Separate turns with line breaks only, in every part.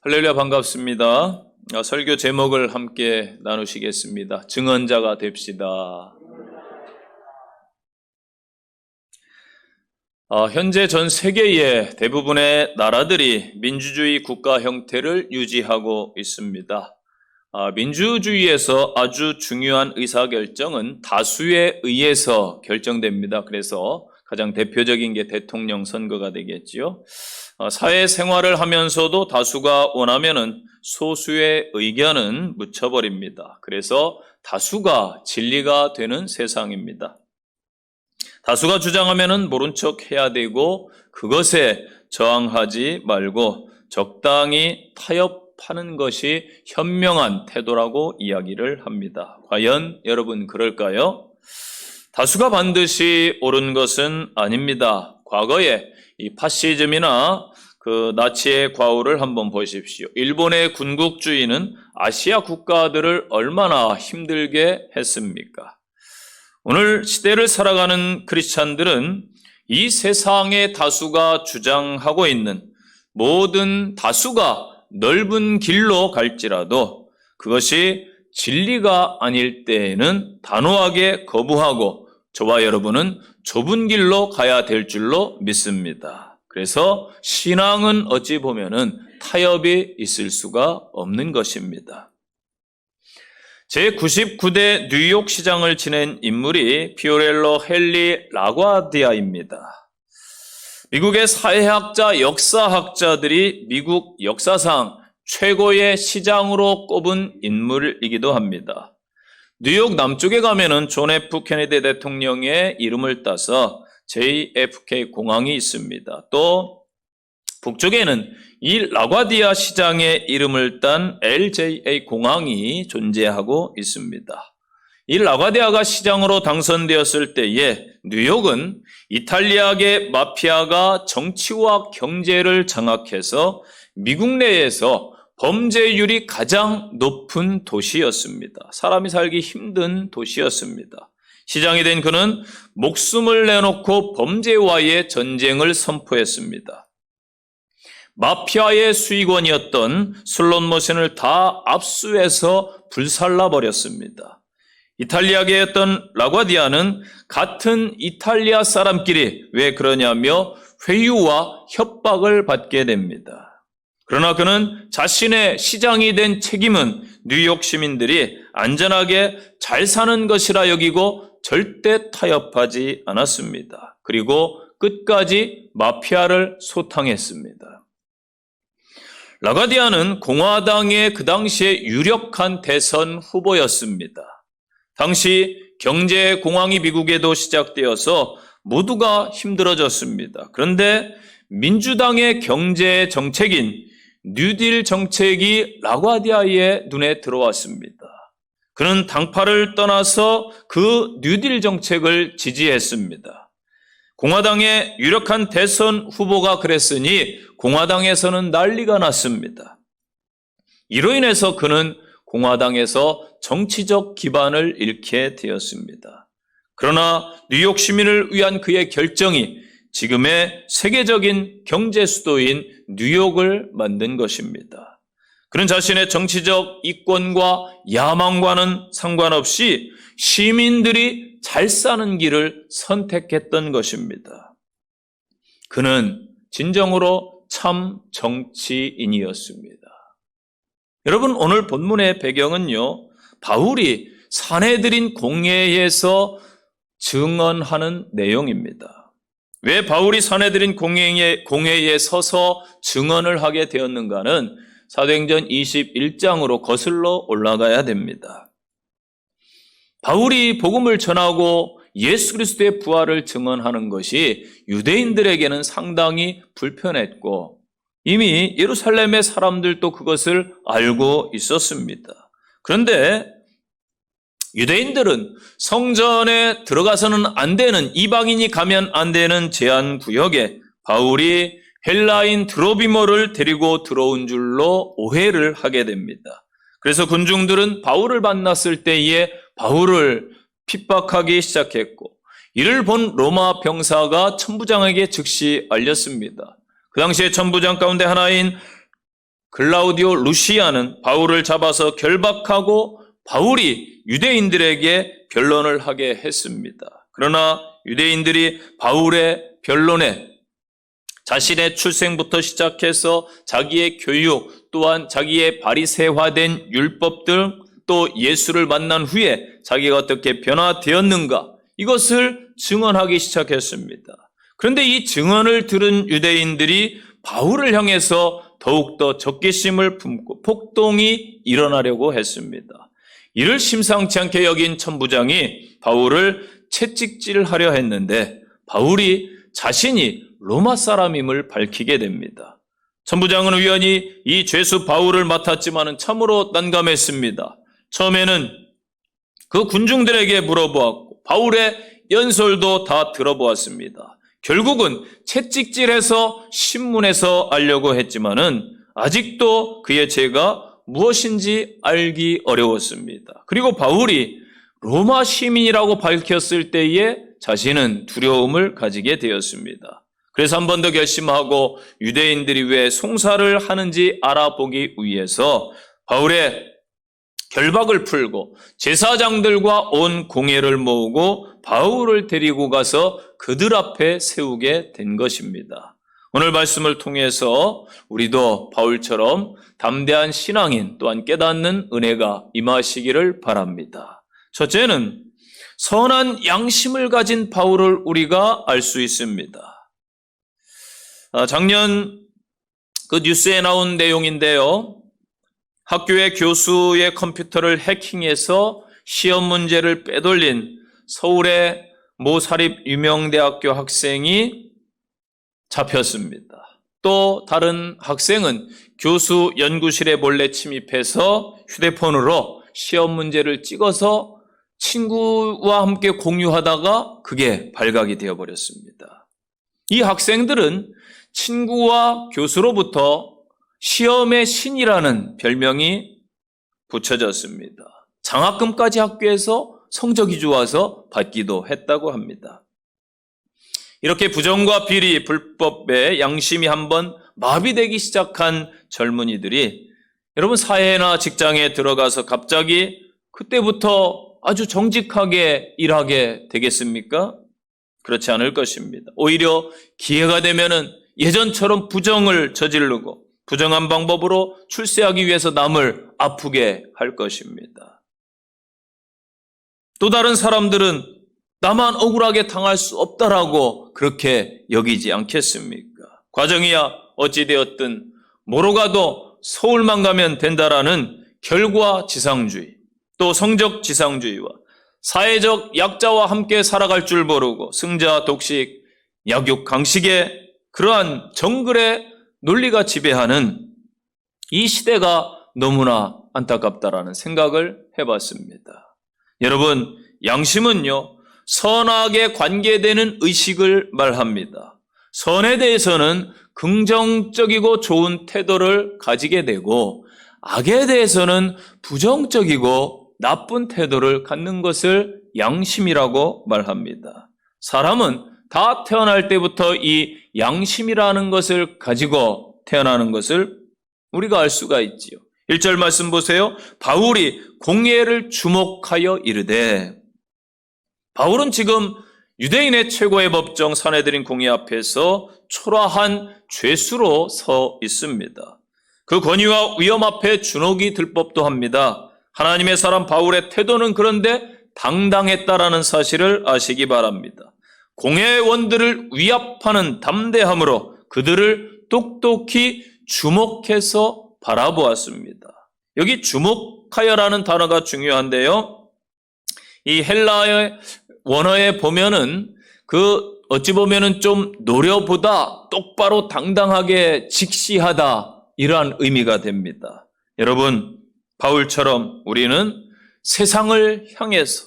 할렐루야, 반갑습니다. 설교 제목을 함께 나누시겠습니다. 증언자가 됩시다. 현재 전 세계의 대부분의 나라들이 민주주의 국가 형태를 유지하고 있습니다. 민주주의에서 아주 중요한 의사결정은 다수에 의해서 결정됩니다. 그래서 가장 대표적인 게 대통령 선거가 되겠지요. 사회생활을 하면서도 다수가 원하면은 소수의 의견은 묻혀버립니다. 그래서 다수가 진리가 되는 세상입니다. 다수가 주장하면은 모른 척 해야 되고 그것에 저항하지 말고 적당히 타협하는 것이 현명한 태도라고 이야기를 합니다. 과연 여러분 그럴까요? 다수가 반드시 옳은 것은 아닙니다. 과거에 이 파시즘이나 나치의 과오를 한번 보십시오. 일본의 군국주의는 아시아 국가들을 얼마나 힘들게 했습니까? 오늘 시대를 살아가는 크리스찬들은 이 세상의 다수가 주장하고 있는 모든 다수가 넓은 길로 갈지라도 그것이 진리가 아닐 때에는 단호하게 거부하고 저와 여러분은 좁은 길로 가야 될 줄로 믿습니다. 그래서 신앙은 어찌 보면은 타협이 있을 수가 없는 것입니다. 제99대 뉴욕 시장을 지낸 인물이 피오렐로 헨리 라과디아입니다. 미국의 사회학자, 역사학자들이 미국 역사상 최고의 시장으로 꼽은 인물이기도 합니다. 뉴욕 남쪽에 가면은 존 F 케네디 대통령의 이름을 따서 JFK 공항이 있습니다. 또 북쪽에는 이 라과디아 시장의 이름을 딴 LJA 공항이 존재하고 있습니다. 이 라과디아가 시장으로 당선되었을 때에 뉴욕은 이탈리아계 마피아가 정치와 경제를 장악해서 미국 내에서 범죄율이 가장 높은 도시였습니다. 사람이 살기 힘든 도시였습니다. 시장이 된 그는 목숨을 내놓고 범죄와의 전쟁을 선포했습니다. 마피아의 수익원이었던 슬롯머신을 다 압수해서 불살라버렸습니다. 이탈리아계였던 라과디아는 같은 이탈리아 사람끼리 왜 그러냐며 회유와 협박을 받게 됩니다. 그러나 그는 자신의 시장이 된 책임은 뉴욕 시민들이 안전하게 잘 사는 것이라 여기고 절대 타협하지 않았습니다. 그리고 끝까지 마피아를 소탕했습니다. 라과디아는 공화당의 그 당시에 유력한 대선 후보였습니다. 당시 경제공황이 미국에도 시작되어서 모두가 힘들어졌습니다. 그런데 민주당의 경제 정책인 뉴딜 정책이 라과디아의 눈에 들어왔습니다. 그는 당파를 떠나서 그 뉴딜 정책을 지지했습니다. 공화당의 유력한 대선 후보가 그랬으니 공화당에서는 난리가 났습니다. 이로 인해서 그는 공화당에서 정치적 기반을 잃게 되었습니다. 그러나 뉴욕 시민을 위한 그의 결정이 지금의 세계적인 경제 수도인 뉴욕을 만든 것입니다. 그는 자신의 정치적 이권과 야망과는 상관없이 시민들이 잘 사는 길을 선택했던 것입니다. 그는 진정으로 참 정치인이었습니다. 여러분, 오늘 본문의 배경은요, 바울이 산헤드린 공회에서 증언하는 내용입니다. 왜 바울이 산헤드린 공회에 서서 증언을 하게 되었는가는 사도행전 21장으로 거슬러 올라가야 됩니다. 바울이 복음을 전하고 예수 그리스도의 부활을 증언하는 것이 유대인들에게는 상당히 불편했고 이미 예루살렘의 사람들도 그것을 알고 있었습니다. 그런데 유대인들은 성전에 들어가서는 안 되는, 이방인이 가면 안 되는 제한 구역에 바울이 헬라인 드로비모를 데리고 들어온 줄로 오해를 하게 됩니다. 그래서 군중들은 바울을 만났을 때에 바울을 핍박하기 시작했고 이를 본 로마 병사가 천부장에게 즉시 알렸습니다. 그 당시에 천부장 가운데 하나인 클라우디오 루시아는 바울을 잡아서 결박하고 바울이 유대인들에게 변론을 하게 했습니다. 그러나 유대인들이 바울의 변론에 자신의 출생부터 시작해서 자기의 교육 또한 자기의 바리새화된 율법 등 또 예수를 만난 후에 자기가 어떻게 변화되었는가 이것을 증언하기 시작했습니다. 그런데 이 증언을 들은 유대인들이 바울을 향해서 더욱더 적개심을 품고 폭동이 일어나려고 했습니다. 이를 심상치 않게 여긴 천부장이 바울을 채찍질하려 했는데 바울이 자신이 로마 사람임을 밝히게 됩니다. 천부장은 우연히 이 죄수 바울을 맡았지만 참으로 난감했습니다. 처음에는 그 군중들에게 물어보았고 바울의 연설도 다 들어보았습니다. 결국은 채찍질해서 신문에서 알려고 했지만은 아직도 그의 죄가 무엇인지 알기 어려웠습니다. 그리고 바울이 로마 시민이라고 밝혔을 때에 자신은 두려움을 가지게 되었습니다. 그래서 한 번 더 결심하고 유대인들이 왜 송사를 하는지 알아보기 위해서 바울의 결박을 풀고 제사장들과 온 공회를 모으고 바울을 데리고 가서 그들 앞에 세우게 된 것입니다. 오늘 말씀을 통해서 우리도 바울처럼 담대한 신앙인 또한 깨닫는 은혜가 임하시기를 바랍니다. 첫째는 선한 양심을 가진 바울을 우리가 알 수 있습니다. 작년 그 뉴스에 나온 내용인데요. 학교의 교수의 컴퓨터를 해킹해서 시험 문제를 빼돌린 서울의 모 사립 유명대학교 학생이 잡혔습니다. 또 다른 학생은 교수 연구실에 몰래 침입해서 휴대폰으로 시험 문제를 찍어서 친구와 함께 공유하다가 그게 발각이 되어버렸습니다. 이 학생들은 친구와 교수로부터 시험의 신이라는 별명이 붙여졌습니다. 장학금까지 학교에서 성적이 좋아서 받기도 했다고 합니다. 이렇게 부정과 비리, 불법의 양심이 한번 마비되기 시작한 젊은이들이 여러분 사회나 직장에 들어가서 갑자기 그때부터 아주 정직하게 일하게 되겠습니까? 그렇지 않을 것입니다. 오히려 기회가 되면은 예전처럼 부정을 저지르고 부정한 방법으로 출세하기 위해서 남을 아프게 할 것입니다. 또 다른 사람들은 나만 억울하게 당할 수 없다라고 그렇게 여기지 않겠습니까? 과정이야 어찌되었든 뭐로 가도 서울만 가면 된다라는 결과지상주의, 또 성적지상주의와 사회적 약자와 함께 살아갈 줄 모르고 승자 독식, 약육 강식의 그러한 정글의 논리가 지배하는 이 시대가 너무나 안타깝다라는 생각을 해봤습니다. 여러분, 양심은요, 선악에 관계되는 의식을 말합니다. 선에 대해서는 긍정적이고 좋은 태도를 가지게 되고 악에 대해서는 부정적이고 나쁜 태도를 갖는 것을 양심이라고 말합니다. 사람은 다 태어날 때부터 이 양심이라는 것을 가지고 태어나는 것을 우리가 알 수가 있지요. 1절 말씀 보세요. 바울이 공예를 주목하여 이르되, 바울은 지금 유대인의 최고의 법정 산헤드린 공회 앞에서 초라한 죄수로 서 있습니다. 그 권위와 위험 앞에 주눅이 들 법도 합니다. 하나님의 사람 바울의 태도는 그런데 당당했다라는 사실을 아시기 바랍니다. 공회원들을 위압하는 담대함으로 그들을 똑똑히 주목해서 바라보았습니다. 여기 주목하여라는 단어가 중요한데요. 이 헬라의 원어에 보면은 어찌 보면은 좀 노려보다 똑바로 당당하게 직시하다 이러한 의미가 됩니다. 여러분, 바울처럼 우리는 세상을 향해서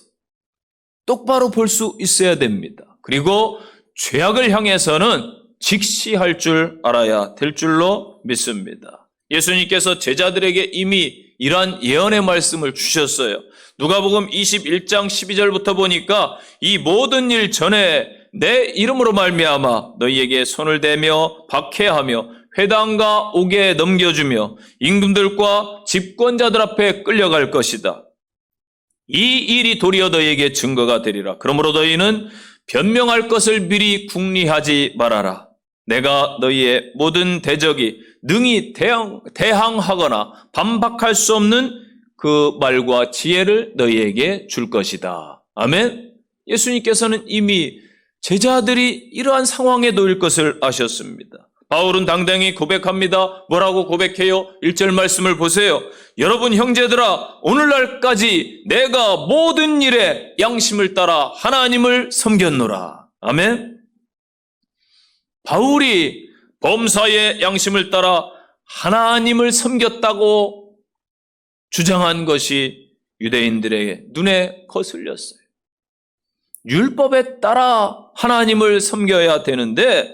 똑바로 볼 수 있어야 됩니다. 그리고 죄악을 향해서는 직시할 줄 알아야 될 줄로 믿습니다. 예수님께서 제자들에게 이미 이러한 예언의 말씀을 주셨어요. 누가복음 21장 12절부터 보니까 이 모든 일 전에 내 이름으로 말미암아 너희에게 손을 대며 박해하며 회당과 옥에 넘겨주며 임금들과 집권자들 앞에 끌려갈 것이다. 이 일이 도리어 너희에게 증거가 되리라. 그러므로 너희는 변명할 것을 미리 궁리하지 말아라. 내가 너희의 모든 대적이 능히 대항하거나 반박할 수 없는 그 말과 지혜를 너희에게 줄 것이다. 아멘. 예수님께서는 이미 제자들이 이러한 상황에 놓일 것을 아셨습니다. 바울은 당당히 고백합니다. 뭐라고 고백해요? 1절 말씀을 보세요. 여러분 형제들아, 오늘날까지 내가 모든 일에 양심을 따라 하나님을 섬겼노라. 아멘. 바울이 범사의 양심을 따라 하나님을 섬겼다고 주장한 것이 유대인들의 눈에 거슬렸어요. 율법에 따라 하나님을 섬겨야 되는데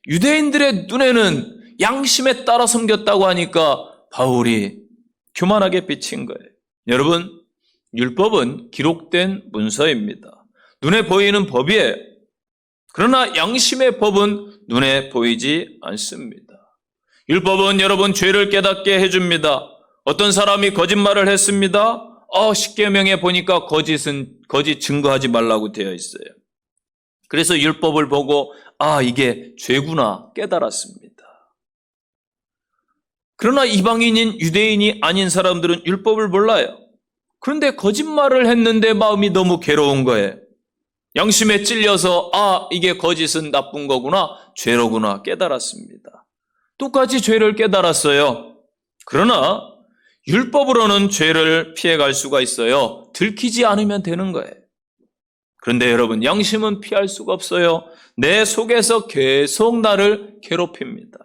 유대인들의 눈에는 양심에 따라 섬겼다고 하니까 바울이 교만하게 비친 거예요. 여러분, 율법은 기록된 문서입니다. 눈에 보이는 법이에요. 그러나 양심의 법은 눈에 보이지 않습니다. 율법은 여러분 죄를 깨닫게 해줍니다. 어떤 사람이 거짓말을 했습니다. 10계명에 보니까 거짓 증거하지 말라고 되어 있어요. 그래서 율법을 보고 이게 죄구나 깨달았습니다. 그러나 이방인인 유대인이 아닌 사람들은 율법을 몰라요. 그런데 거짓말을 했는데 마음이 너무 괴로운 거예요. 양심에 찔려서 이게 거짓은 나쁜 거구나, 죄로구나 깨달았습니다. 똑같이 죄를 깨달았어요. 그러나 율법으로는 죄를 피해갈 수가 있어요. 들키지 않으면 되는 거예요. 그런데 여러분, 양심은 피할 수가 없어요. 내 속에서 계속 나를 괴롭힙니다.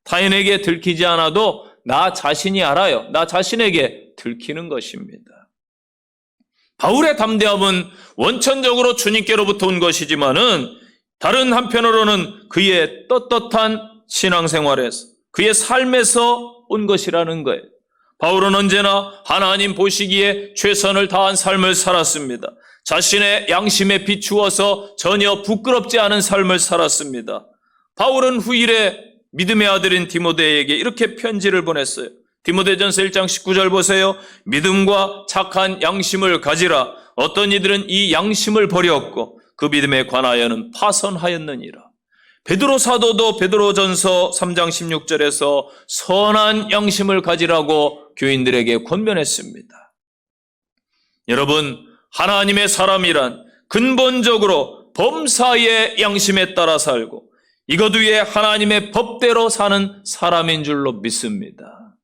타인에게 들키지 않아도 나 자신이 알아요. 나 자신에게 들키는 것입니다. 바울의 담대함은 원천적으로 주님께로부터 온 것이지만은 다른 한편으로는 그의 떳떳한 신앙생활에서 그의 삶에서 온 것이라는 거예요. 바울은 언제나 하나님 보시기에 최선을 다한 삶을 살았습니다. 자신의 양심에 비추어서 전혀 부끄럽지 않은 삶을 살았습니다. 바울은 후일에 믿음의 아들인 디모데에게 이렇게 편지를 보냈어요. 디모데전서 1장 19절 보세요. 믿음과 착한 양심을 가지라. 어떤 이들은 이 양심을 버렸고 그 믿음에 관하여는 파선하였느니라. 베드로 사도도 베드로전서 3장 16절에서 선한 양심을 가지라고 교인들에게 권면했습니다. 여러분, 하나님의 사람이란 근본적으로 범사의 양심에 따라 살고 이것 위에 하나님의 법대로 사는 사람인 줄로 믿습니다.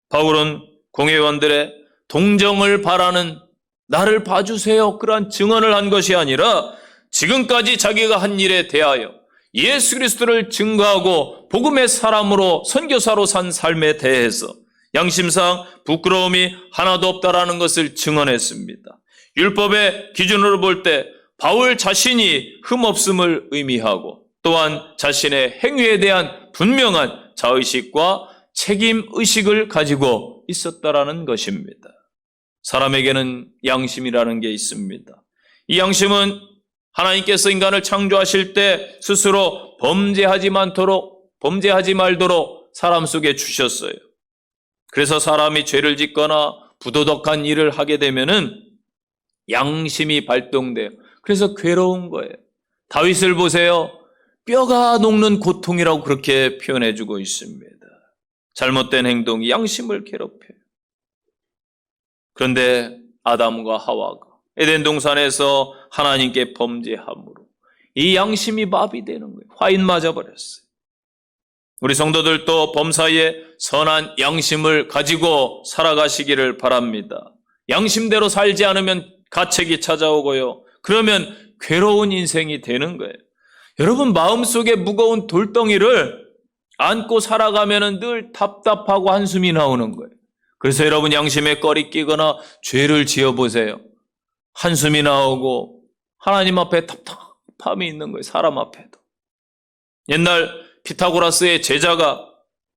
바울은 공회원들의 동정을 바라는 나를 봐주세요 그러한 증언을 한 것이 아니라 지금까지 자기가 한 일에 대하여 예수 그리스도를 증거하고 복음의 사람으로 선교사로 산 삶에 대해서 양심상 부끄러움이 하나도 없다라는 것을 증언했습니다. 율법의 기준으로 볼 때 바울 자신이 흠없음을 의미하고 또한 자신의 행위에 대한 분명한 자의식과 책임의식을 가지고 있었다라는 것입니다. 사람에게는 양심이라는 게 있습니다. 이 양심은 하나님께서 인간을 창조하실 때 스스로 범죄하지 말도록 사람 속에 주셨어요. 그래서 사람이 죄를 짓거나 부도덕한 일을 하게 되면은 양심이 발동돼요. 그래서 괴로운 거예요. 다윗을 보세요. 뼈가 녹는 고통이라고 그렇게 표현해주고 있습니다. 잘못된 행동이 양심을 괴롭혀요. 그런데 아담과 하와가 에덴 동산에서 하나님께 범죄함으로 이 양심이 마비되는 거예요. 화인 맞아버렸어요. 우리 성도들도 범사에 선한 양심을 가지고 살아가시기를 바랍니다. 양심대로 살지 않으면 가책이 찾아오고요. 그러면 괴로운 인생이 되는 거예요. 여러분, 마음속에 무거운 돌덩이를 안고 살아가면 늘 답답하고 한숨이 나오는 거예요. 그래서 여러분 양심에 꺼리 끼거나 죄를 지어보세요. 한숨이 나오고 하나님 앞에 답답함이 있는 거예요. 사람 앞에도. 옛날 피타고라스의 제자가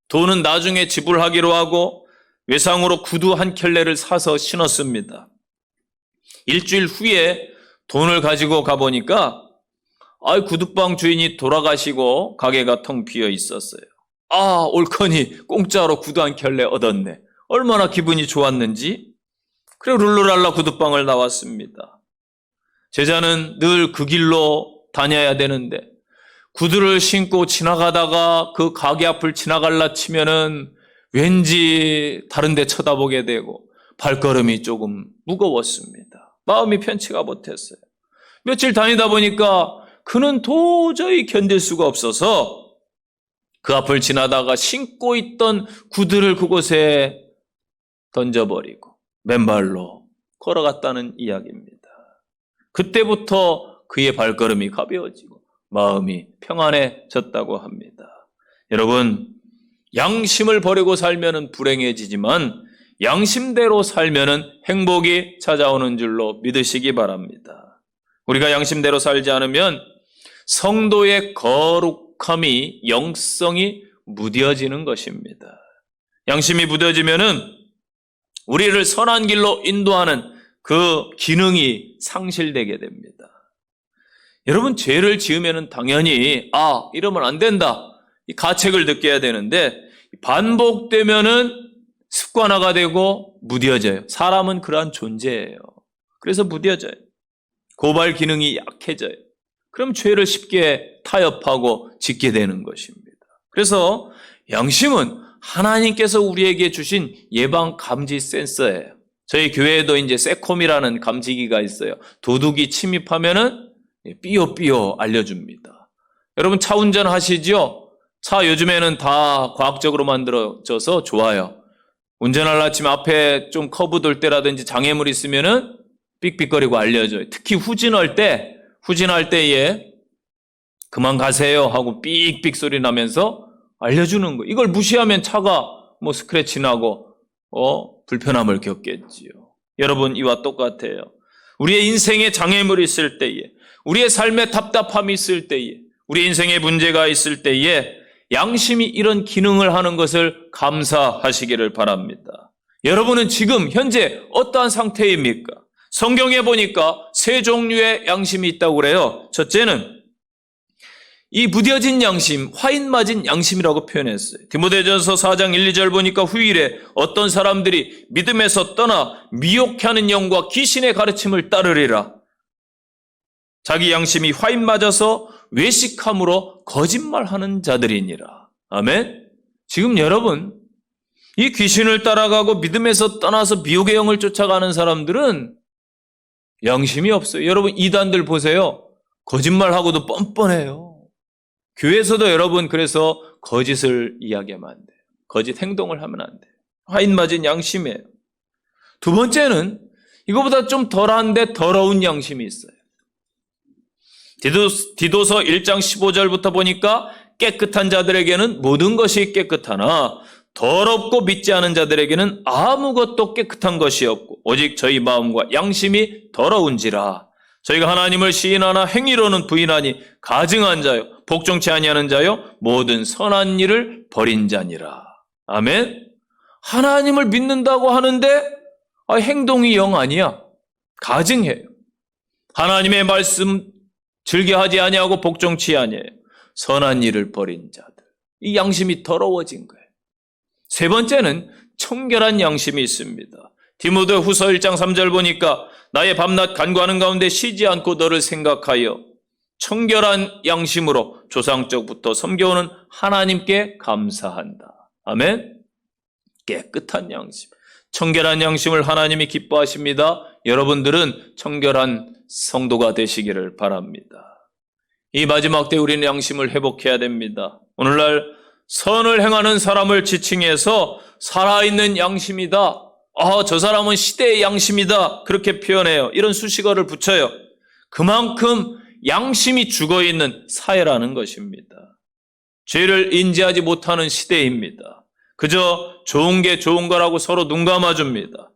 돈은 나중에 지불하기로 하고 외상으로 구두 한 켤레를 사서 신었습니다. 일주일 후에 돈을 가지고 가보니까 구두방 주인이 돌아가시고 가게가 텅 비어 있었어요. 옳거니 공짜로 구두 한 켤레 얻었네. 얼마나 기분이 좋았는지. 그래 룰루랄라 구두방을 나왔습니다. 제자는 늘 그 길로 다녀야 되는데 구두를 신고 지나가다가 그 가게 앞을 지나갈라 치면은 왠지 다른 데 쳐다보게 되고 발걸음이 조금 무거웠습니다. 마음이 편치가 못했어요. 며칠 다니다 보니까 그는 도저히 견딜 수가 없어서 그 앞을 지나다가 신고 있던 구두를 그곳에 던져버리고 맨발로 걸어갔다는 이야기입니다. 그때부터 그의 발걸음이 가벼워지고 마음이 평안해졌다고 합니다. 여러분, 양심을 버리고 살면은 불행해지지만 양심대로 살면은 행복이 찾아오는 줄로 믿으시기 바랍니다. 우리가 양심대로 살지 않으면 성도의 거룩함이, 영성이 무뎌지는 것입니다. 양심이 무뎌지면은 우리를 선한 길로 인도하는 그 기능이 상실되게 됩니다. 여러분, 죄를 지으면은 당연히 이러면 안 된다, 이 가책을 느껴야 되는데 반복되면은 습관화가 되고 무뎌져요. 사람은 그러한 존재예요. 그래서 무뎌져요. 고발 기능이 약해져요. 그럼 죄를 쉽게 타협하고 짓게 되는 것입니다. 그래서 양심은 하나님께서 우리에게 주신 예방 감지 센서예요. 저희 교회에도 이제 세콤이라는 감지기가 있어요. 도둑이 침입하면은 삐요삐요 알려줍니다. 여러분, 차 운전하시죠? 차 요즘에는 다 과학적으로 만들어져서 좋아요. 운전하려 치면 앞에 좀 커브 돌 때라든지 장애물 있으면은 삑삑거리고 알려줘요. 특히 후진할 때에 그만 가세요 하고 삑삑 소리 나면서 알려주는 거. 이걸 무시하면 차가 스크래치 나고 불편함을 겪겠지요. 여러분, 이와 똑같아요. 우리의 인생에 장애물이 있을 때에, 우리의 삶에 답답함이 있을 때에, 우리 인생에 문제가 있을 때에 양심이 이런 기능을 하는 것을 감사하시기를 바랍니다. 여러분은 지금 현재 어떠한 상태입니까? 성경에 보니까 세 종류의 양심이 있다고 그래요. 첫째는 이 무뎌진 양심, 화인 맞은 양심이라고 표현했어요. 디모데전서 4장 1, 2절 보니까 후일에 어떤 사람들이 믿음에서 떠나 미혹하는 영과 귀신의 가르침을 따르리라. 자기 양심이 화인 맞아서 외식함으로 거짓말하는 자들이니라. 아멘. 지금 여러분, 이 귀신을 따라가고 믿음에서 떠나서 미혹의 영을 쫓아가는 사람들은 양심이 없어요. 여러분, 이단들 보세요. 거짓말하고도 뻔뻔해요. 교회에서도 여러분, 그래서 거짓을 이야기하면 안 돼요. 거짓 행동을 하면 안 돼요. 화인 맞은 양심이에요. 두 번째는 이거보다 좀 덜한데 더러운 양심이 있어요. 디도서 1장 15절부터 보니까 깨끗한 자들에게는 모든 것이 깨끗하나 더럽고 믿지 않은 자들에게는 아무것도 깨끗한 것이 없고 오직 저희 마음과 양심이 더러운지라. 저희가 하나님을 시인하나 행위로는 부인하니 가증한 자요 복종치 아니하는 자요 모든 선한 일을 버린 자니라. 아멘. 하나님을 믿는다고 하는데 행동이 영 아니야. 가증해요. 하나님의 말씀 즐겨하지 아니하고 복종치 아니해요. 선한 일을 버린 자들. 이 양심이 더러워진 거예요. 세 번째는 청결한 양심이 있습니다. 디모데 후서 1장 3절 보니까 나의 밤낮 간구하는 가운데 쉬지 않고 너를 생각하여 청결한 양심으로 조상적부터 섬겨오는 하나님께 감사한다. 아멘. 깨끗한 양심, 청결한 양심을 하나님이 기뻐하십니다. 여러분들은 청결한 성도가 되시기를 바랍니다. 이 마지막 때 우리는 양심을 회복해야 됩니다. 오늘날 선을 행하는 사람을 지칭해서 살아있는 양심이다. 저 사람은 시대의 양심이다. 그렇게 표현해요. 이런 수식어를 붙여요. 그만큼 양심이 죽어있는 사회라는 것입니다. 죄를 인지하지 못하는 시대입니다. 그저 좋은 게 좋은 거라고 서로 눈 감아줍니다.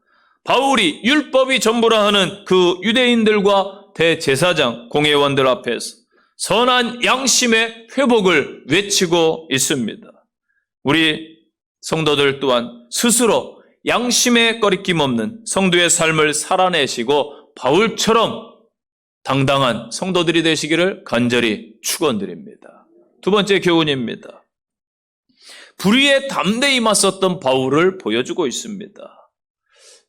바울이 율법이 전부라 하는 그 유대인들과 대제사장 공회원들 앞에서 선한 양심의 회복을 외치고 있습니다. 우리 성도들 또한 스스로 양심에 꺼리낌 없는 성도의 삶을 살아내시고 바울처럼 당당한 성도들이 되시기를 간절히 축원드립니다. 두 번째 교훈입니다. 불의에 담대히 맞섰던 바울을 보여주고 있습니다.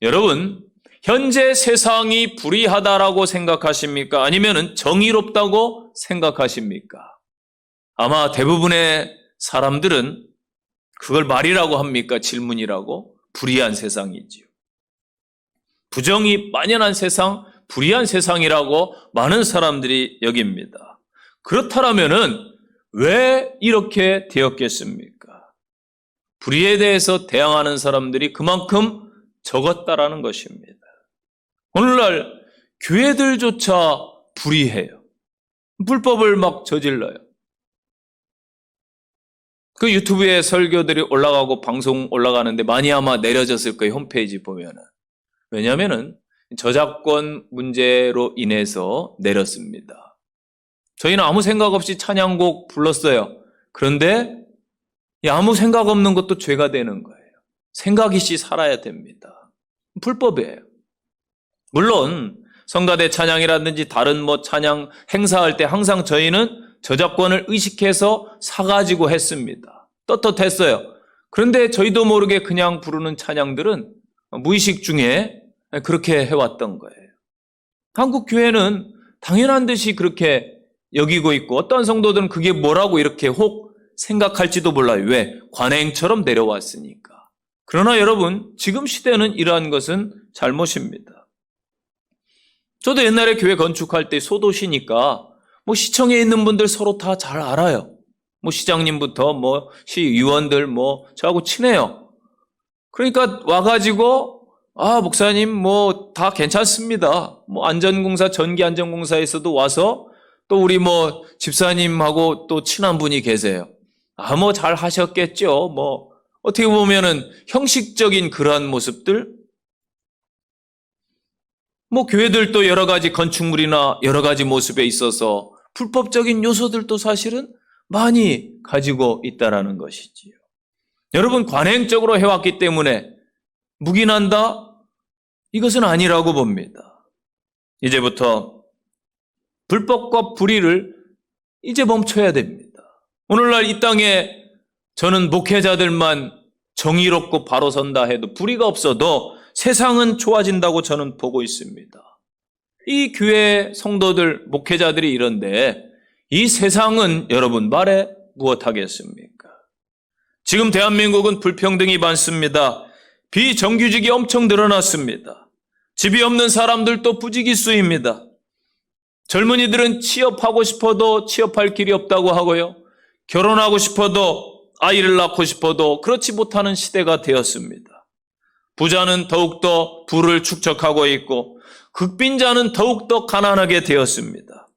여러분, 현재 세상이 불의하다라고 생각하십니까? 아니면 정의롭다고 생각하십니까? 아마 대부분의 사람들은 그걸 말이라고 합니까? 질문이라고? 불의한 세상이지요. 부정이 만연한 세상, 불의한 세상이라고 많은 사람들이 여깁니다. 그렇다면은 왜 이렇게 되었겠습니까? 불의에 대해서 대항하는 사람들이 그만큼 적었다라는 것입니다. 오늘날 교회들조차 불의해요. 불법을 막 저질러요. 그 유튜브에 설교들이 올라가고 방송 올라가는데 많이 아마 내려졌을 거예요. 홈페이지 보면은. 왜냐하면은 저작권 문제로 인해서 내렸습니다. 저희는 아무 생각 없이 찬양곡 불렀어요. 그런데 아무 생각 없는 것도 죄가 되는 거예요. 생각 있이 살아야 됩니다. 불법이에요. 물론 성가대 찬양이라든지 다른 찬양 행사할 때 항상 저희는 저작권을 의식해서 사가지고 했습니다. 떳떳했어요. 그런데 저희도 모르게 그냥 부르는 찬양들은 무의식 중에 그렇게 해왔던 거예요. 한국 교회는 당연한 듯이 그렇게 여기고 있고 어떤 성도들은 그게 뭐라고 이렇게 혹 생각할지도 몰라요. 왜? 관행처럼 내려왔으니까. 그러나 여러분, 지금 시대는 이러한 것은 잘못입니다. 저도 옛날에 교회 건축할 때 소도시니까 시청에 있는 분들 서로 다 잘 알아요. 시장님부터 시의원들 저하고 친해요. 그러니까 와가지고 목사님 다 괜찮습니다. 안전공사 전기 안전공사에서도 와서 또 우리 집사님하고 또 친한 분이 계세요. 잘 하셨겠죠. 어떻게 보면은 형식적인 그러한 모습들. 교회들도 여러 가지 건축물이나 여러 가지 모습에 있어서 불법적인 요소들도 사실은 많이 가지고 있다라는 것이지요. 여러분, 관행적으로 해왔기 때문에 묵인한다? 이것은 아니라고 봅니다. 이제부터 불법과 불의를 이제 멈춰야 됩니다. 오늘날 이 땅에 저는 목회자들만 정의롭고 바로 선다 해도 불의가 없어도 세상은 좋아진다고 저는 보고 있습니다. 이 교회 성도들, 목회자들이 이런데 이 세상은 여러분 말에 무엇하겠습니까? 지금 대한민국은 불평등이 많습니다. 비정규직이 엄청 늘어났습니다. 집이 없는 사람들도 부지기수입니다. 젊은이들은 취업하고 싶어도 취업할 길이 없다고 하고요. 결혼하고 싶어도 아이를 낳고 싶어도 그렇지 못하는 시대가 되었습니다. 부자는 더욱더 부를 축적하고 있고 극빈자는 더욱더 가난하게 되었습니다.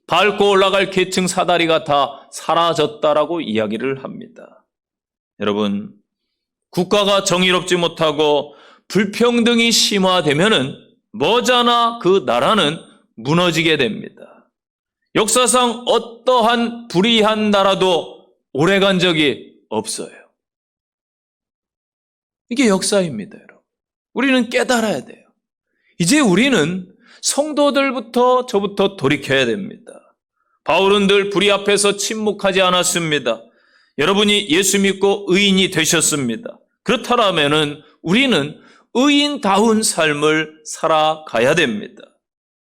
밟고 올라갈 계층 사다리가 다 사라졌다라고 이야기를 합니다. 여러분, 국가가 정의롭지 못하고 불평등이 심화되면은 머지않아 그 나라는 무너지게 됩니다. 역사상 어떠한 불의한 나라도 오래간 적이 없어요. 이게 역사입니다, 여러분. 우리는 깨달아야 돼요. 이제 우리는 성도들부터 저부터 돌이켜야 됩니다. 바울은 늘 불의 앞에서 침묵하지 않았습니다. 여러분이 예수 믿고 의인이 되셨습니다. 그렇다면은 우리는 의인다운 삶을 살아가야 됩니다.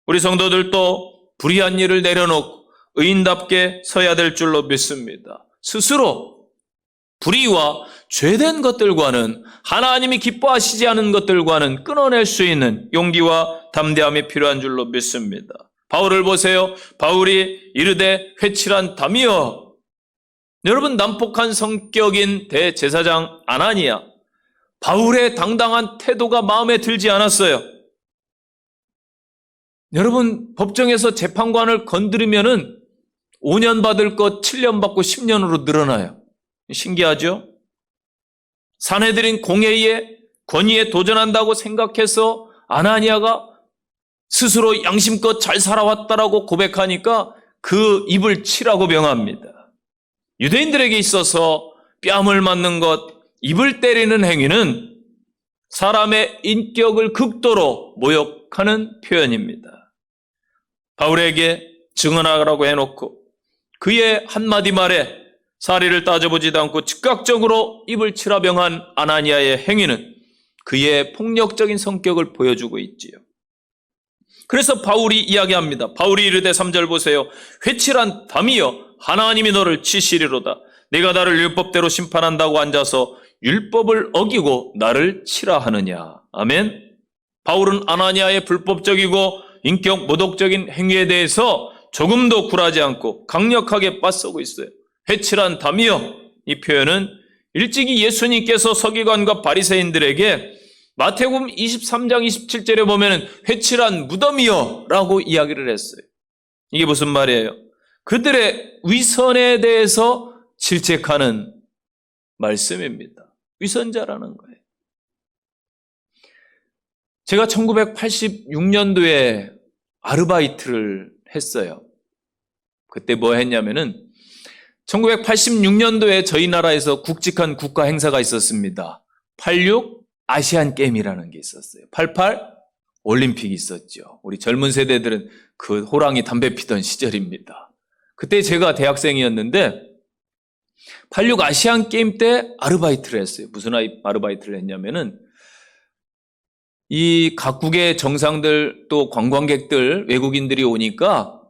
우리 성도들도 불의한 일을 내려놓고 의인답게 서야 될 줄로 믿습니다. 스스로 불의와 죄된 것들과는 하나님이 기뻐하시지 않은 것들과는 끊어낼 수 있는 용기와 담대함이 필요한 줄로 믿습니다. 바울을 보세요. 바울이 이르되 회칠한 담이여. 여러분, 난폭한 성격인 대제사장 아나니아, 바울의 당당한 태도가 마음에 들지 않았어요. 여러분, 법정에서 재판관을 건드리면은 5년 받을 것 7년 받고 10년으로 늘어나요. 신기하죠? 산헤드린 공회의 권위에 도전한다고 생각해서 아나니아가 스스로 양심껏 잘 살아왔다라고 고백하니까 그 입을 치라고 명합니다. 유대인들에게 있어서 뺨을 맞는 것, 입을 때리는 행위는 사람의 인격을 극도로 모욕하는 표현입니다. 바울에게 증언하라고 해놓고 그의 한마디 말에 사리를 따져보지도 않고 즉각적으로 입을 치라병한 아나니아의 행위는 그의 폭력적인 성격을 보여주고 있지요. 그래서 바울이 이야기합니다. 바울이 이르되 3절 보세요. 회칠한 담이여 하나님이 너를 치시리로다. 네가 나를 율법대로 심판한다고 앉아서 율법을 어기고 나를 치라 하느냐. 아멘. 바울은 아나니아의 불법적이고 인격 모독적인 행위에 대해서 조금도 굴하지 않고 강력하게 맞서고 있어요. 회칠한 담이여, 이 표현은 일찍이 예수님께서 서기관과 바리새인들에게 마태복음 23장 27절에 보면 회칠한 무덤이여 라고 이야기를 했어요. 이게 무슨 말이에요? 그들의 위선에 대해서 질책하는 말씀입니다. 위선자라는 거예요. 제가 1986년도에 아르바이트를 했어요. 그때 뭐 했냐면은 1986년도에 저희 나라에서 굵직한 국가 행사가 있었습니다. 86 아시안 게임이라는 게 있었어요. 88 올림픽이 있었죠. 우리 젊은 세대들은 그 호랑이 담배 피던 시절입니다. 그때 제가 대학생이었는데 86 아시안 게임 때 아르바이트를 했어요. 무슨 아르바이트를 했냐면은 이 각국의 정상들 또 관광객들 외국인들이 오니까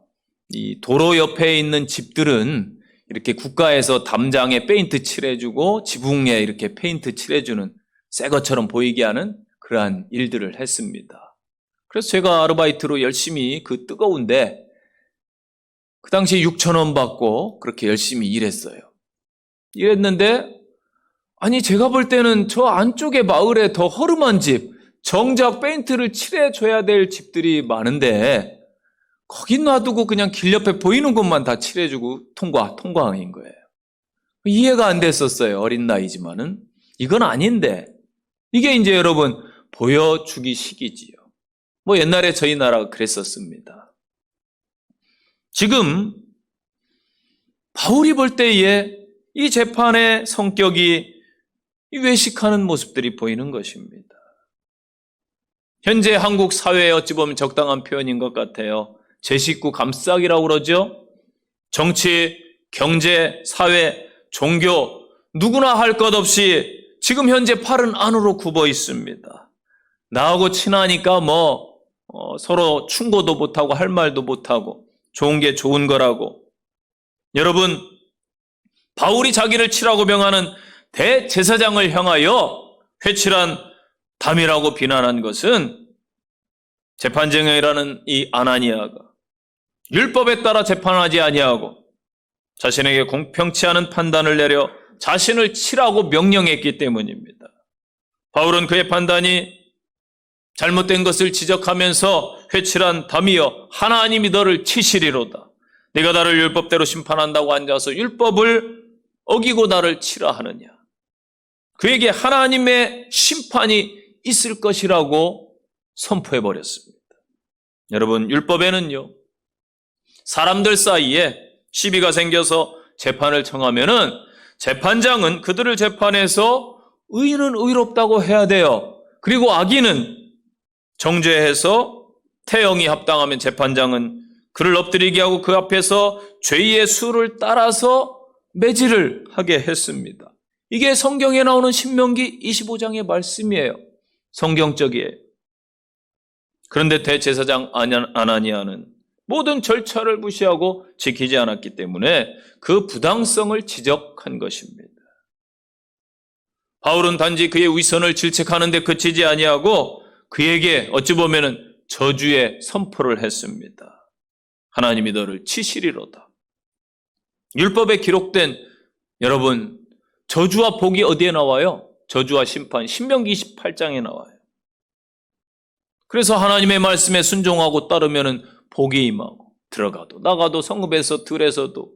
이 도로 옆에 있는 집들은 이렇게 국가에서 담장에 페인트 칠해주고 지붕에 이렇게 페인트 칠해주는 새 것처럼 보이게 하는 그러한 일들을 했습니다. 그래서 제가 아르바이트로 열심히 그 뜨거운데 그 당시에 6,000원 받고 그렇게 열심히 일했어요. 일했는데 아니 제가 볼 때는 저 안쪽에 마을에 더 허름한 집 정작 페인트를 칠해줘야 될 집들이 많은데 거기 놔두고 그냥 길 옆에 보이는 곳만 다 칠해주고 통과인 거예요. 이해가 안 됐었어요. 어린 나이지만은. 이건 아닌데 이게 이제 여러분 보여주기 식이지요. 뭐 옛날에 저희 나라가 그랬었습니다. 지금 바울이 볼 때에 이 재판의 성격이 외식하는 모습들이 보이는 것입니다. 현재 한국 사회에 어찌 보면 적당한 표현인 것 같아요. 제 식구 감싸기라고 그러죠. 정치, 경제, 사회, 종교 누구나 할 것 없이 지금 현재 팔은 안으로 굽어 있습니다. 나하고 친하니까 서로 충고도 못하고 할 말도 못하고 좋은 게 좋은 거라고. 여러분, 바울이 자기를 치라고 명하는 대제사장을 향하여 회칠한 담이라고 비난한 것은 재판장이라는 이 아나니아가 율법에 따라 재판하지 아니하고 자신에게 공평치 않은 판단을 내려 자신을 치라고 명령했기 때문입니다. 바울은 그의 판단이 잘못된 것을 지적하면서 회칠한 담이여 하나님이 너를 치시리로다. 네가 나를 율법대로 심판한다고 앉아서 율법을 어기고 나를 치라 하느냐. 그에게 하나님의 심판이 있을 것이라고 선포해버렸습니다. 여러분, 율법에는요, 사람들 사이에 시비가 생겨서 재판을 청하면은 재판장은 그들을 재판해서 의인은 의롭다고 해야 돼요. 그리고 악인은 정죄해서 태형이 합당하면 재판장은 그를 엎드리게 하고 그 앞에서 죄의 수를 따라서 매질을 하게 했습니다. 이게 성경에 나오는 신명기 25장의 말씀이에요. 성경적이에요. 그런데 대제사장 아나니아는 모든 절차를 무시하고 지키지 않았기 때문에 그 부당성을 지적한 것입니다. 바울은 단지 그의 위선을 질책하는 데 그치지 아니하고 그에게 어찌 보면은 저주의 선포를 했습니다. 하나님이 너를 치시리로다. 율법에 기록된 여러분 저주와 복이 어디에 나와요? 저주와 심판 신명기 28장에 나와요. 그래서 하나님의 말씀에 순종하고 따르면은 복이 임하고 들어가도 나가도 성읍에서 들에서도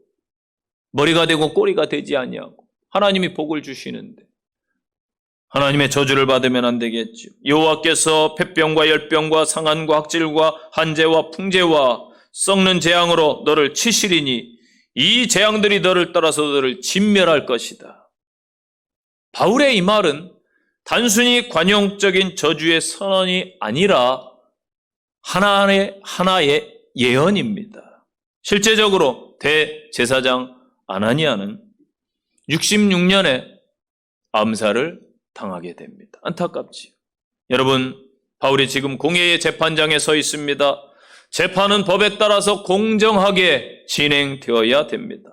머리가 되고 꼬리가 되지 아니하고 하나님이 복을 주시는데 하나님의 저주를 받으면 안 되겠죠. 여호와께서 폐병과 열병과 상한과 학질과 한재와 풍재와 썩는 재앙으로 너를 치시리니 이 재앙들이 너를 따라서 너를 진멸할 것이다. 바울의 이 말은 단순히 관용적인 저주의 선언이 아니라 하나의 예언입니다. 실제적으로 대제사장 아나니아는 66년에 암살을 당하게 됩니다. 안타깝지요. 여러분, 바울이 지금 공의의 재판장에 서 있습니다. 재판은 법에 따라서 공정하게 진행되어야 됩니다.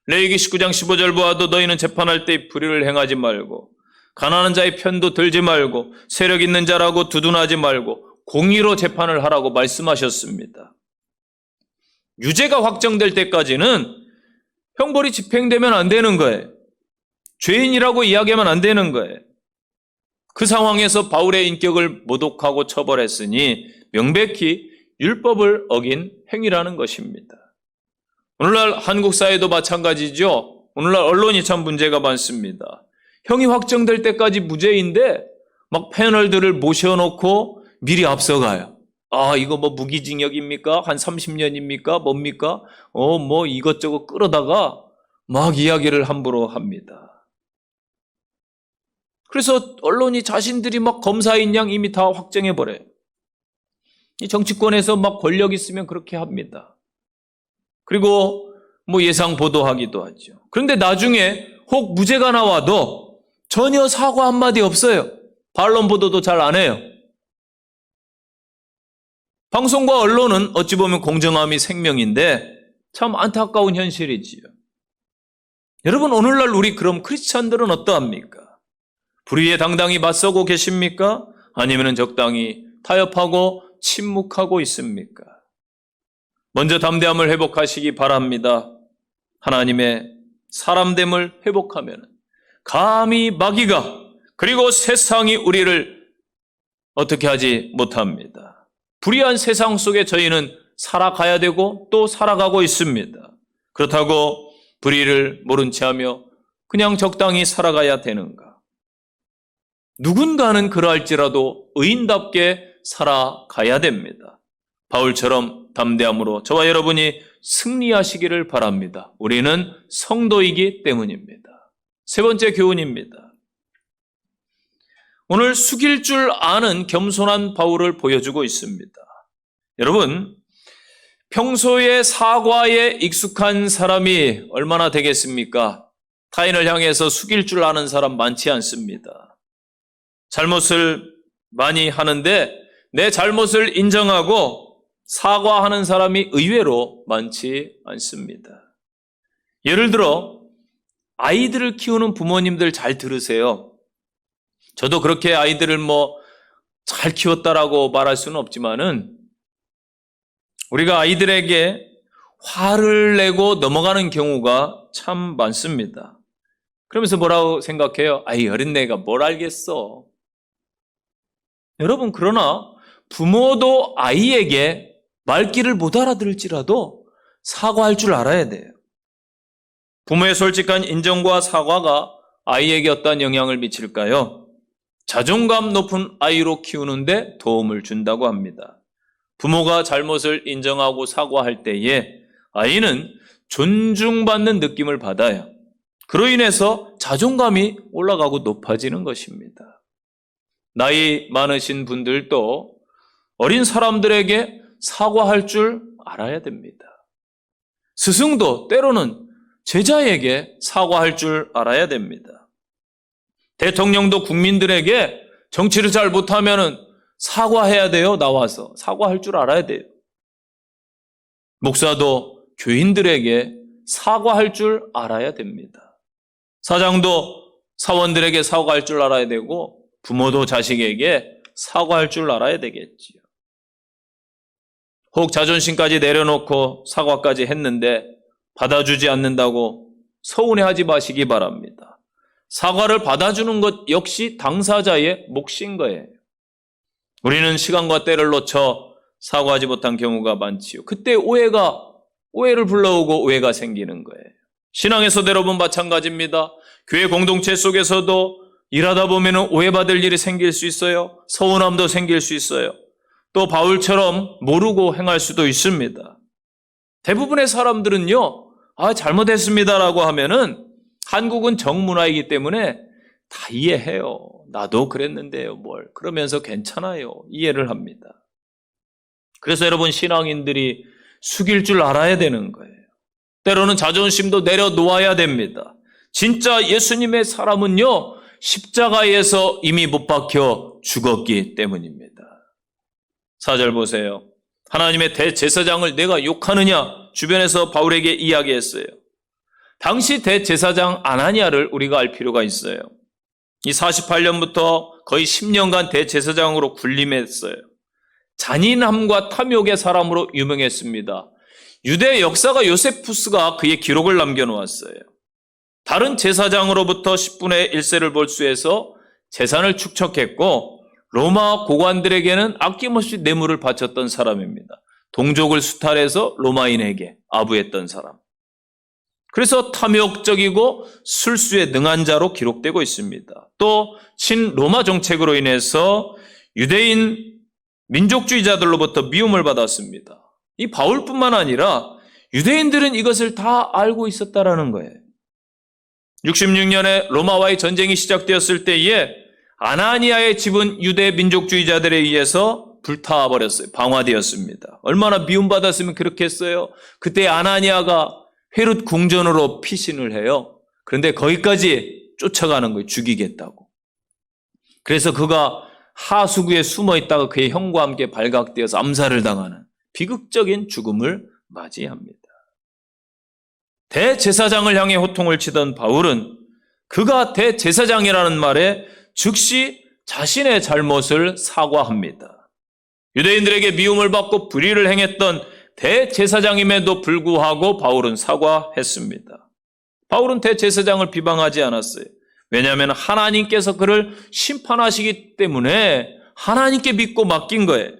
레위기 19장 15절 보아도 너희는 재판할 때 불의를 행하지 말고 가난한 자의 편도 들지 말고 세력 있는 자라고 두둔하지 말고 공의로 재판을 하라고 말씀하셨습니다. 유죄가 확정될 때까지는 형벌이 집행되면 안 되는 거예요. 죄인이라고 이야기하면 안 되는 거예요. 그 상황에서 바울의 인격을 모독하고 처벌했으니 명백히 율법을 어긴 행위라는 것입니다. 오늘날 한국 사회도 마찬가지죠. 오늘날 언론이 참 문제가 많습니다. 형이 확정될 때까지 무죄인데 막 패널들을 모셔놓고 미리 앞서가요. 아, 이거 뭐 무기징역입니까? 한 30년입니까? 뭡니까? 뭐 이것저것 끌어다가 막 이야기를 함부로 합니다. 그래서 언론이 자신들이 막 검사인 양 이미 다 확정해버려요. 이 정치권에서 막 권력 있으면 그렇게 합니다. 그리고 뭐 예상 보도하기도 하죠. 그런데 나중에 혹 무죄가 나와도 전혀 사과 한마디 없어요. 반론 보도도 잘 안 해요. 방송과 언론은 어찌 보면 공정함이 생명인데 참 안타까운 현실이지요. 여러분, 오늘날 우리 그럼 크리스찬들은 어떠합니까? 불의에 당당히 맞서고 계십니까? 아니면 적당히 타협하고 침묵하고 있습니까? 먼저 담대함을 회복하시기 바랍니다. 하나님의 사람됨을 회복하면 감히 마귀가 그리고 세상이 우리를 어떻게 하지 못합니다. 불의한 세상 속에 저희는 살아가야 되고 또 살아가고 있습니다. 그렇다고 불의를 모른 채 하며 그냥 적당히 살아가야 되는가? 누군가는 그러할지라도 의인답게 살아가야 됩니다. 바울처럼 담대함으로 저와 여러분이 승리하시기를 바랍니다. 우리는 성도이기 때문입니다. 세 번째 교훈입니다. 오늘 숙일 줄 아는 겸손한 바울을 보여주고 있습니다. 여러분, 평소에 사과에 익숙한 사람이 얼마나 되겠습니까? 타인을 향해서 숙일 줄 아는 사람 많지 않습니다. 잘못을 많이 하는데 내 잘못을 인정하고 사과하는 사람이 의외로 많지 않습니다. 예를 들어 아이들을 키우는 부모님들 잘 들으세요. 저도 그렇게 아이들을 잘 키웠다라고 말할 수는 없지만은 우리가 아이들에게 화를 내고 넘어가는 경우가 참 많습니다. 그러면서 뭐라고 생각해요? 아이, 어린애가 뭘 알겠어. 여러분, 그러나 부모도 아이에게 말귀를 못 알아들을지라도 사과할 줄 알아야 돼요. 부모의 솔직한 인정과 사과가 아이에게 어떤 영향을 미칠까요? 자존감 높은 아이로 키우는데 도움을 준다고 합니다. 부모가 잘못을 인정하고 사과할 때에 아이는 존중받는 느낌을 받아요. 그로 인해서 자존감이 올라가고 높아지는 것입니다. 나이 많으신 분들도 어린 사람들에게 사과할 줄 알아야 됩니다. 스승도 때로는 제자에게 사과할 줄 알아야 됩니다. 대통령도 국민들에게 정치를 잘 못하면 사과해야 돼요. 나와서 사과할 줄 알아야 돼요. 목사도 교인들에게 사과할 줄 알아야 됩니다. 사장도 사원들에게 사과할 줄 알아야 되고 부모도 자식에게 사과할 줄 알아야 되겠지요. 혹 자존심까지 내려놓고 사과까지 했는데 받아주지 않는다고 서운해하지 마시기 바랍니다. 사과를 받아주는 것 역시 당사자의 몫인 거예요. 우리는 시간과 때를 놓쳐 사과하지 못한 경우가 많지요. 그때 오해를 불러오고 오해가 생기는 거예요. 신앙에서도 여러분 마찬가지입니다. 교회 공동체 속에서도 일하다 보면 오해받을 일이 생길 수 있어요. 서운함도 생길 수 있어요. 또 바울처럼 모르고 행할 수도 있습니다. 대부분의 사람들은요, 잘못했습니다라고 하면은 한국은 정문화이기 때문에 다 이해해요. 나도 그랬는데요, 그러면서 괜찮아요. 이해를 합니다. 그래서 여러분, 신앙인들이 숙일 줄 알아야 되는 거예요. 때로는 자존심도 내려놓아야 됩니다. 진짜 예수님의 사람은요, 십자가에서 이미 못 박혀 죽었기 때문입니다. 4절 보세요. 하나님의 대제사장을 내가 욕하느냐? 주변에서 바울에게 이야기했어요. 당시 대제사장 아나니아를 우리가 알 필요가 있어요. 이 48년부터 거의 10년간 대제사장으로 군림했어요. 잔인함과 탐욕의 사람으로 유명했습니다. 유대 역사가 요세푸스가 그의 기록을 남겨놓았어요. 다른 제사장으로부터 10분의 1세를 몰수해서 재산을 축적했고 로마 고관들에게는 아낌없이 뇌물을 바쳤던 사람입니다. 동족을 수탈해서 로마인에게 아부했던 사람. 그래서 탐욕적이고 술수에 능한 자로 기록되고 있습니다. 또 친로마 정책으로 인해서 유대인 민족주의자들로부터 미움을 받았습니다. 이 바울뿐만 아니라 유대인들은 이것을 다 알고 있었다라는 거예요. 66년에 로마와의 전쟁이 시작되었을 때에 아나니아의 집은 유대 민족주의자들에 의해서 불타버렸어요. 방화되었습니다. 얼마나 미움받았으면 그렇게 했어요. 그때 아나니아가 헤롯 궁전으로 피신을 해요. 그런데 거기까지 쫓아가는 거예요. 죽이겠다고. 그래서 그가 하수구에 숨어 있다가 그의 형과 함께 발각되어서 암살을 당하는 비극적인 죽음을 맞이합니다. 대제사장을 향해 호통을 치던 바울은 그가 대제사장이라는 말에 즉시 자신의 잘못을 사과합니다. 유대인들에게 미움을 받고 불의를 행했던 대제사장임에도 불구하고 바울은 사과했습니다. 바울은 대제사장을 비방하지 않았어요. 왜냐하면 하나님께서 그를 심판하시기 때문에 하나님께 믿고 맡긴 거예요.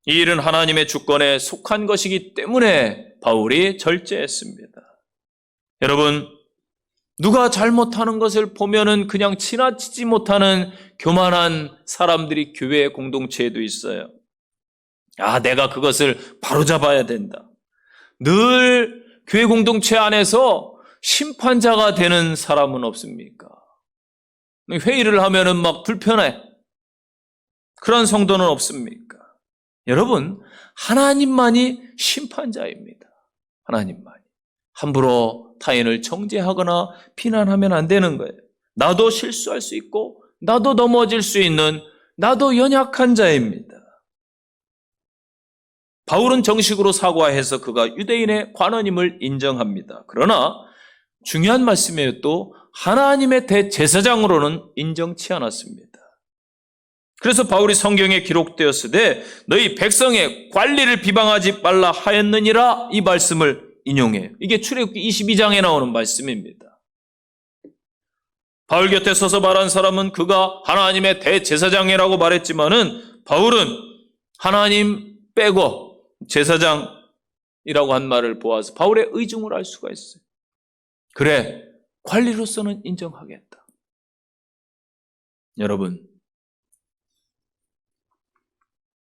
이 일은 하나님의 주권에 속한 것이기 때문에 바울이 절제했습니다. 여러분, 누가 잘못하는 것을 보면은 그냥 지나치지 못하는 교만한 사람들이 교회 공동체에도 있어요. 내가 그것을 바로잡아야 된다. 늘 교회 공동체 안에서 심판자가 되는 사람은 없습니까? 회의를 하면은 막 불편해. 그런 성도는 없습니까? 여러분, 하나님만이 심판자입니다. 하나님만이. 함부로 타인을 정죄하거나 비난하면 안 되는 거예요. 나도 실수할 수 있고 나도 넘어질 수 있는 나도 연약한 자입니다. 바울은 정식으로 사과해서 그가 유대인의 관원임을 인정합니다. 그러나 중요한 말씀이에요. 또 하나님의 대제사장으로는 인정치 않았습니다. 그래서 바울이 성경에 기록되었으되 너희 백성의 관리를 비방하지 말라 하였느니라 이 말씀을 인용해요. 이게 출애굽기 22장에 나오는 말씀입니다. 바울 곁에 서서 말한 사람은 그가 하나님의 대제사장이라고 말했지만은 바울은 하나님 빼고 제사장이라고 한 말을 보아서 바울의 의중을 알 수가 있어요. 그래, 관리로서는 인정하겠다. 여러분,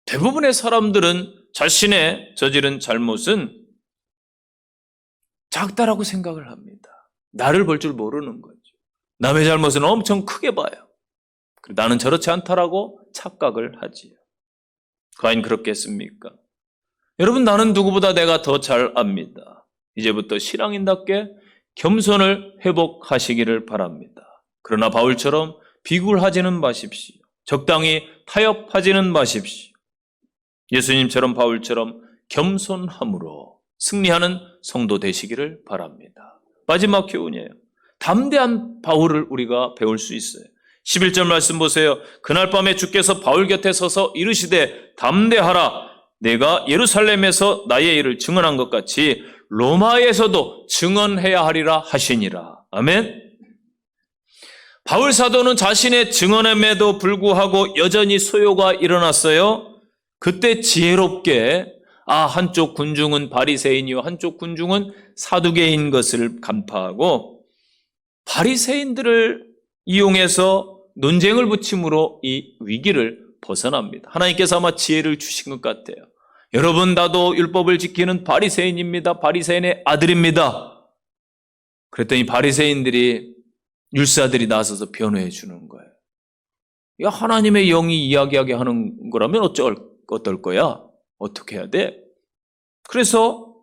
대부분의 사람들은 자신의 저지른 잘못은 작다라고 생각을 합니다. 나를 볼 줄 모르는 거죠. 남의 잘못은 엄청 크게 봐요. 나는 저렇지 않다라고 착각을 하지요. 과연 그렇겠습니까? 여러분, 나는 누구보다 내가 더 잘 압니다. 이제부터 신앙인답게 겸손을 회복하시기를 바랍니다. 그러나 바울처럼 비굴하지는 마십시오. 적당히 타협하지는 마십시오. 예수님처럼 바울처럼 겸손함으로 승리하는 성도 되시기를 바랍니다. 마지막 교훈이에요. 담대한 바울을 우리가 배울 수 있어요. 11절 말씀 보세요. 그날 밤에 주께서 바울 곁에 서서 이르시되 담대하라. 내가 예루살렘에서 나의 일을 증언한 것 같이 로마에서도 증언해야 하리라 하시니라. 아멘. 바울 사도는 자신의 증언함에도 불구하고 여전히 소요가 일어났어요. 그때 지혜롭게 한쪽 군중은 바리새인이요 한쪽 군중은 사두개인 것을 간파하고 바리새인들을 이용해서 논쟁을 붙임으로 이 위기를 벗어납니다. 하나님께서 아마 지혜를 주신 것 같아요. 여러분, 나도 율법을 지키는 바리새인입니다. 바리새인의 아들입니다. 그랬더니 바리새인들이 율사들이 나서서 변호해 주는 거예요. 야, 하나님의 영이 이야기하게 하는 거라면 어떨 거야? 어떻게 해야 돼? 그래서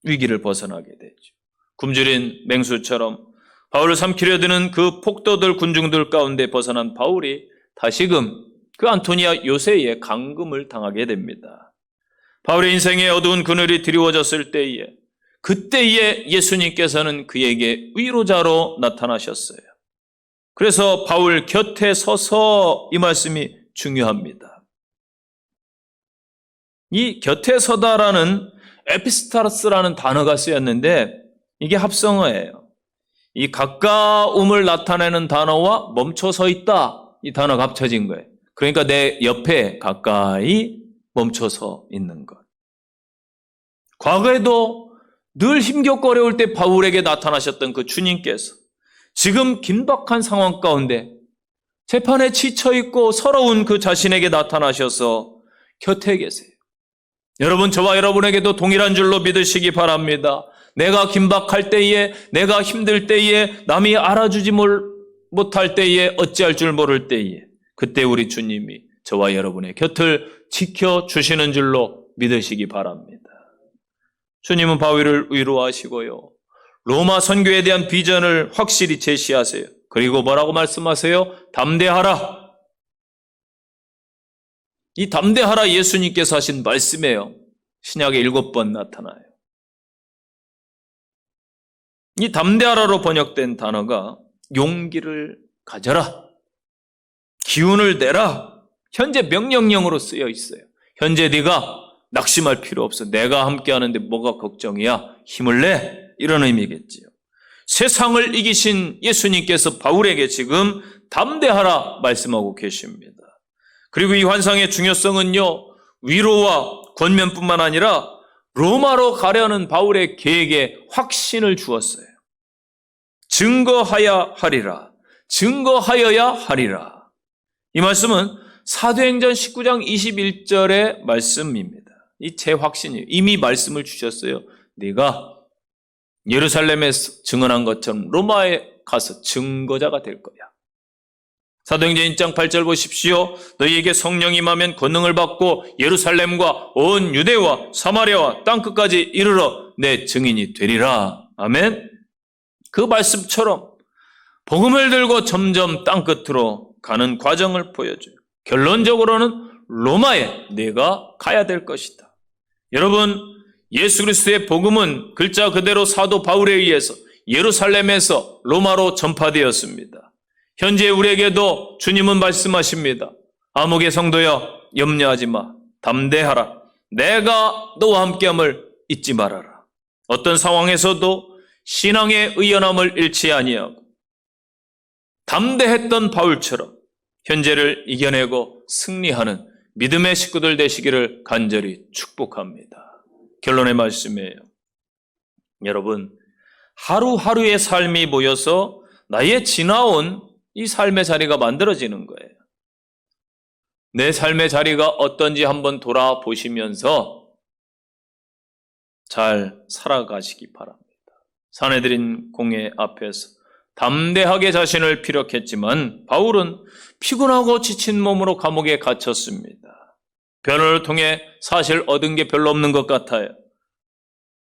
위기를 벗어나게 되죠. 굶주린 맹수처럼 바울을 삼키려 드는 그 폭도들 군중들 가운데 벗어난 바울이 다시금 그 안토니아 요새의 감금을 당하게 됩니다. 바울의 인생에 어두운 그늘이 드리워졌을 때에 그때에 예수님께서는 그에게 위로자로 나타나셨어요. 그래서 바울 곁에 서서 이 말씀이 중요합니다. 이 곁에 서다라는 에피스타스라는 단어가 쓰였는데 이게 합성어예요. 이 가까움을 나타내는 단어와 멈춰 서 있다 이 단어가 합쳐진 거예요. 그러니까 내 옆에 가까이 멈춰서 있는 것. 과거에도 늘 힘겹고 어려울 때 바울에게 나타나셨던 그 주님께서 지금 긴박한 상황 가운데 재판에 지쳐있고 서러운 그 자신에게 나타나셔서 곁에 계세요. 여러분, 저와 여러분에게도 동일한 줄로 믿으시기 바랍니다. 내가 긴박할 때에, 내가 힘들 때에, 남이 알아주지 못할 때에, 어찌할 줄 모를 때에 그때 우리 주님이 저와 여러분의 곁을 지켜주시는 줄로 믿으시기 바랍니다. 주님은 바울을 위로하시고요. 로마 선교에 대한 비전을 확실히 제시하세요. 그리고 뭐라고 말씀하세요? 담대하라. 이 담대하라 예수님께서 하신 말씀이에요. 신약에 7번 나타나요. 이 담대하라로 번역된 단어가 용기를 가져라, 기운을 내라, 현재 명령형으로 쓰여 있어요. 현재 네가 낙심할 필요 없어. 내가 함께하는데 뭐가 걱정이야? 힘을 내. 이런 의미겠지요. 세상을 이기신 예수님께서 바울에게 지금 담대하라 말씀하고 계십니다. 그리고 이 환상의 중요성은요, 위로와 권면뿐만 아니라 로마로 가려는 바울의 계획에 확신을 주었어요. 증거하여야 하리라. 증거하여야 하리라. 이 말씀은 사도행전 19장 21절의 말씀입니다. 이 제 확신이에요. 이미 말씀을 주셨어요. 네가 예루살렘에서 증언한 것처럼 로마에 가서 증거자가 될 거야. 사도행전 1장 8절 보십시오. 너희에게 성령이 임하면 권능을 받고 예루살렘과 온 유대와 사마리아와 땅끝까지 이르러 내 증인이 되리라. 아멘. 그 말씀처럼 복음을 들고 점점 땅끝으로 가는 과정을 보여줘요. 결론적으로는 로마에 네가 가야 될 것이다. 여러분, 예수 그리스도의 복음은 글자 그대로 사도 바울에 의해서 예루살렘에서 로마로 전파되었습니다. 현재 우리에게도 주님은 말씀하십니다. 아무개 성도여, 염려하지 마. 담대하라. 내가 너와 함께함을 잊지 말아라. 어떤 상황에서도 신앙의 의연함을 잃지 아니하고 담대했던 바울처럼 현재를 이겨내고 승리하는 믿음의 식구들 되시기를 간절히 축복합니다. 결론의 말씀이에요. 여러분, 하루하루의 삶이 모여서 나의 지나온 이 삶의 자리가 만들어지는 거예요. 내 삶의 자리가 어떤지 한번 돌아보시면서 잘 살아가시기 바랍니다. 사내들인 공회 앞에서 담대하게 자신을 피력했지만 바울은 피곤하고 지친 몸으로 감옥에 갇혔습니다. 변호를 통해 사실 얻은 게 별로 없는 것 같아요.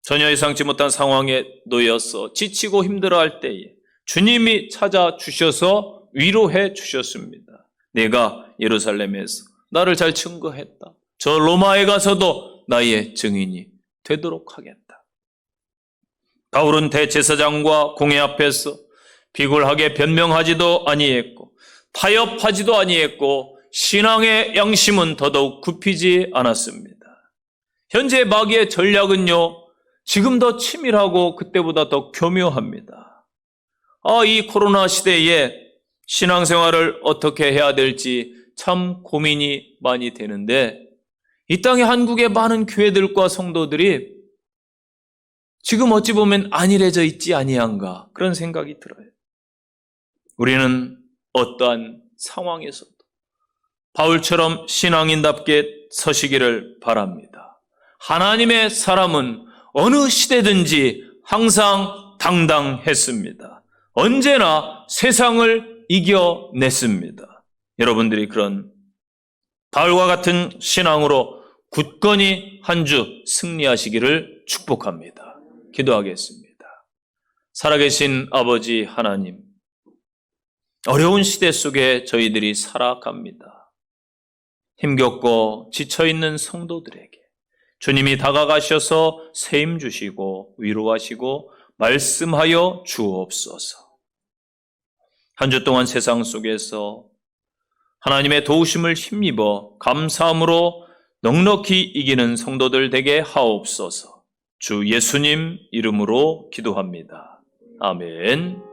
전혀 예상치 못한 상황에 놓여서 지치고 힘들어할 때에 주님이 찾아주셔서 위로해 주셨습니다. 내가 예루살렘에서 나를 잘 증거했다. 저 로마에 가서도 나의 증인이 되도록 하겠다. 바울은 대제사장과 공회 앞에서 비굴하게 변명하지도 아니했고 타협하지도 아니했고 신앙의 양심은 더더욱 굽히지 않았습니다. 현재 마귀의 전략은요, 지금 더 치밀하고 그때보다 더 교묘합니다. 이 코로나 시대에 신앙생활을 어떻게 해야 될지 참 고민이 많이 되는데 이 땅의 한국의 많은 교회들과 성도들이 지금 어찌 보면 안일해져 있지 아니한가 그런 생각이 들어요. 우리는 어떠한 상황에서도 바울처럼 신앙인답게 서시기를 바랍니다. 하나님의 사람은 어느 시대든지 항상 당당했습니다. 언제나 세상을 이겨냈습니다. 여러분들이 그런 바울과 같은 신앙으로 굳건히 한 주 승리하시기를 축복합니다. 기도하겠습니다. 살아계신 아버지 하나님, 어려운 시대 속에 저희들이 살아갑니다. 힘겹고 지쳐있는 성도들에게 주님이 다가가셔서 세임 주시고 위로하시고 말씀하여 주옵소서. 한 주 동안 세상 속에서 하나님의 도우심을 힘입어 감사함으로 넉넉히 이기는 성도들 되게 하옵소서. 주 예수님 이름으로 기도합니다. 아멘.